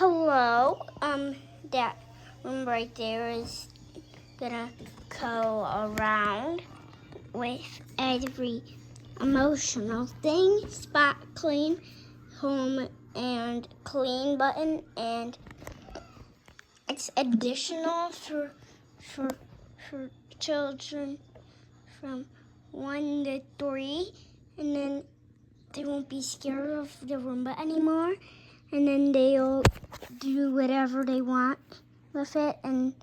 hello. That room right there is gonna go around with every emotional thing. Spot clean, home and clean button, and it's additional for children from 1 to 3, and then they won't be scared of the Roomba anymore, and then they'll do whatever they want with it, and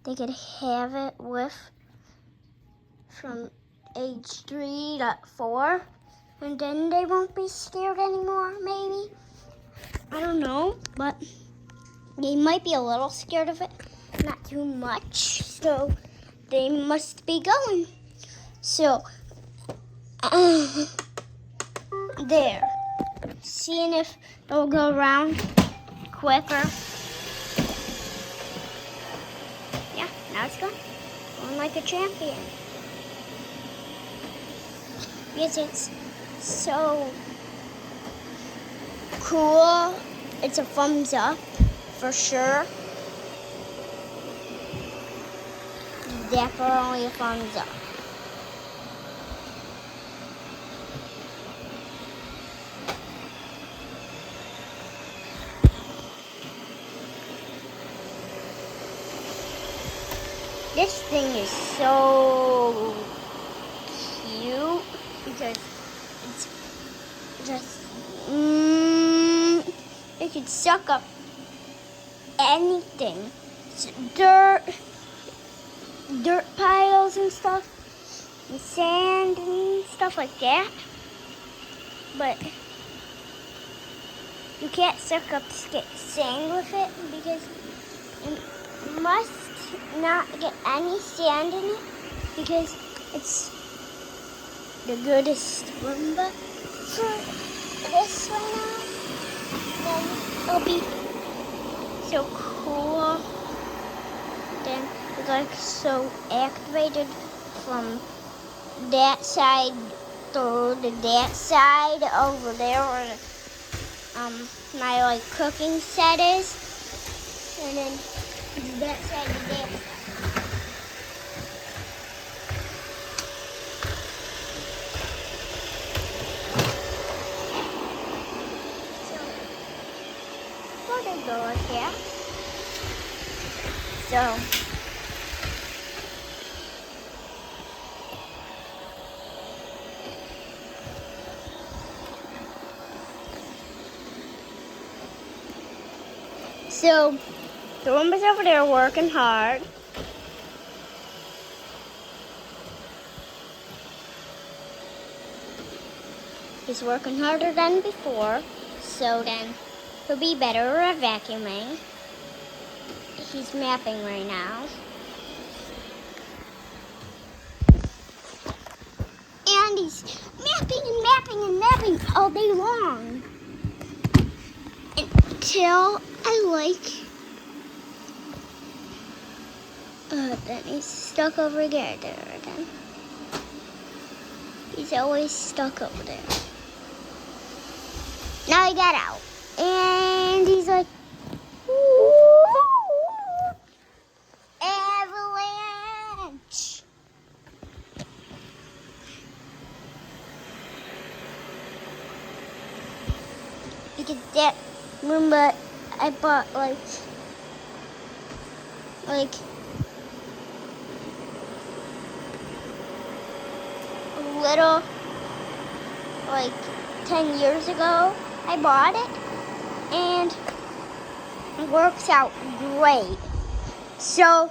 they could have it with from age 3 to 4, and then they won't be scared anymore, maybe. I don't know, but they might be a little scared of it, not too much, so they must be going. So, there. Seeing if it'll go around quicker. Yeah, now it's going like a champion. Because it's so cool. It's a thumbs up for sure. Definitely a thumbs up. This thing is so cute because it's just, it can suck up anything. It's dirt piles and stuff, and sand and stuff like that. But you can't suck up sand with it because it must not get any sand in it because it's the goodest Roomba for this right now. Then it'll be so cool. Then it's like so activated from that side to that side over there where my like cooking set is, and then that side to that side. So there go like that. So the Roomba's over there working hard. He's working harder than before, so then he'll be better at vacuuming. He's mapping right now. And he's mapping and mapping and mapping all day long. Until then he's stuck over there again. He's always stuck over there. Now he got out. And he's like, avalanche. Because that Roomba I bought like a little, 10 years ago I bought it, and it works out great. So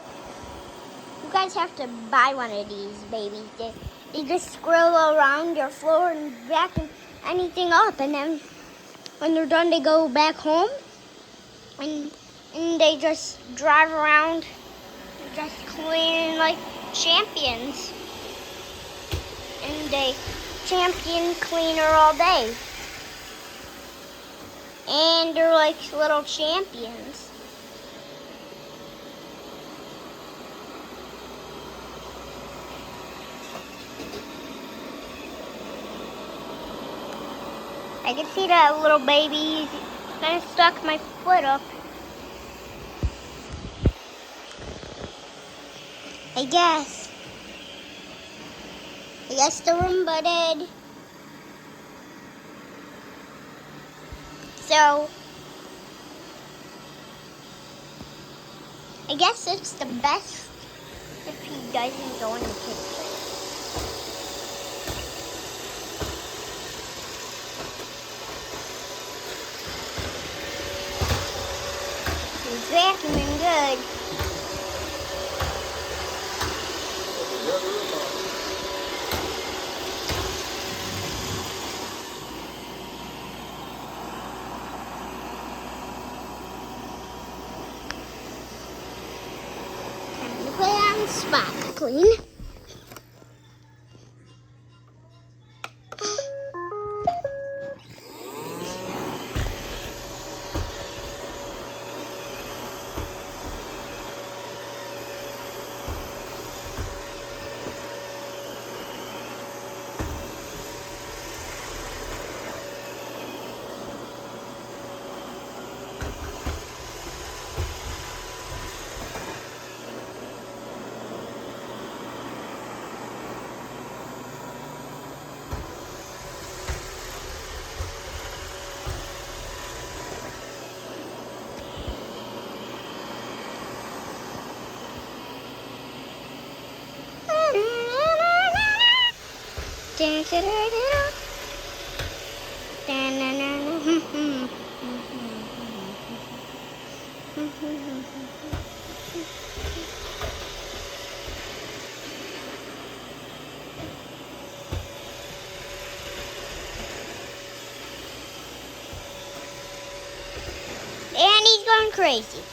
you guys have to buy one of these babies. They just scroll around your floor and vacuum anything up, and then when they're done they go back home and they just drive around just clean like champions. And they champion cleaner all day. And they're like little champions. I can see that little baby. He's kind of stuck my foot up I guess. The Roomba did. So, I guess it's the best if he doesn't go in the kitchen. He's vacuuming good. Time to put on spot clean. And he's going crazy.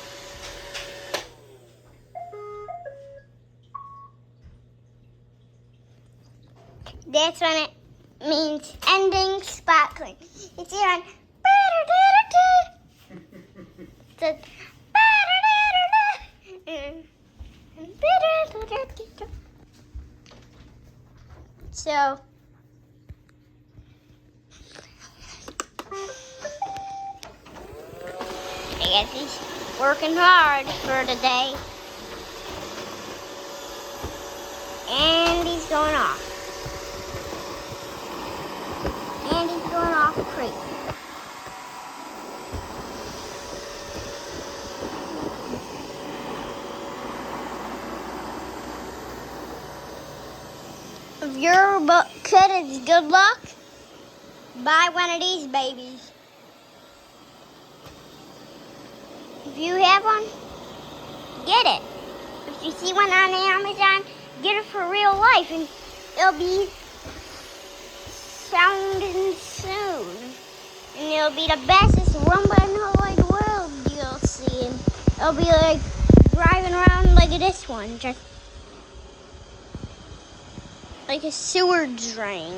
That's when it means ending spot clean. It's on. So I guess he's working hard for the day. And he's going off. And he's going off crazy. If your kid is good luck, buy one of these babies. If you have one, get it. If you see one on Amazon, get it for real life, and it'll be sounding soon. And it'll be the bestest Roomba in the wide world you'll see. And it'll be like driving around like this one, just like a sewer drain.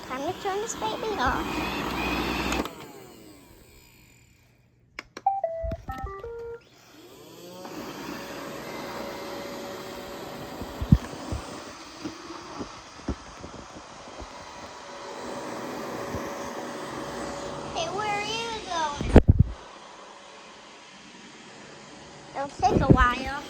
Time to turn this baby off. It'll take a while.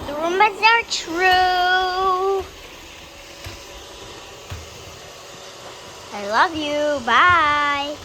The Roombas are true. I love you. Bye.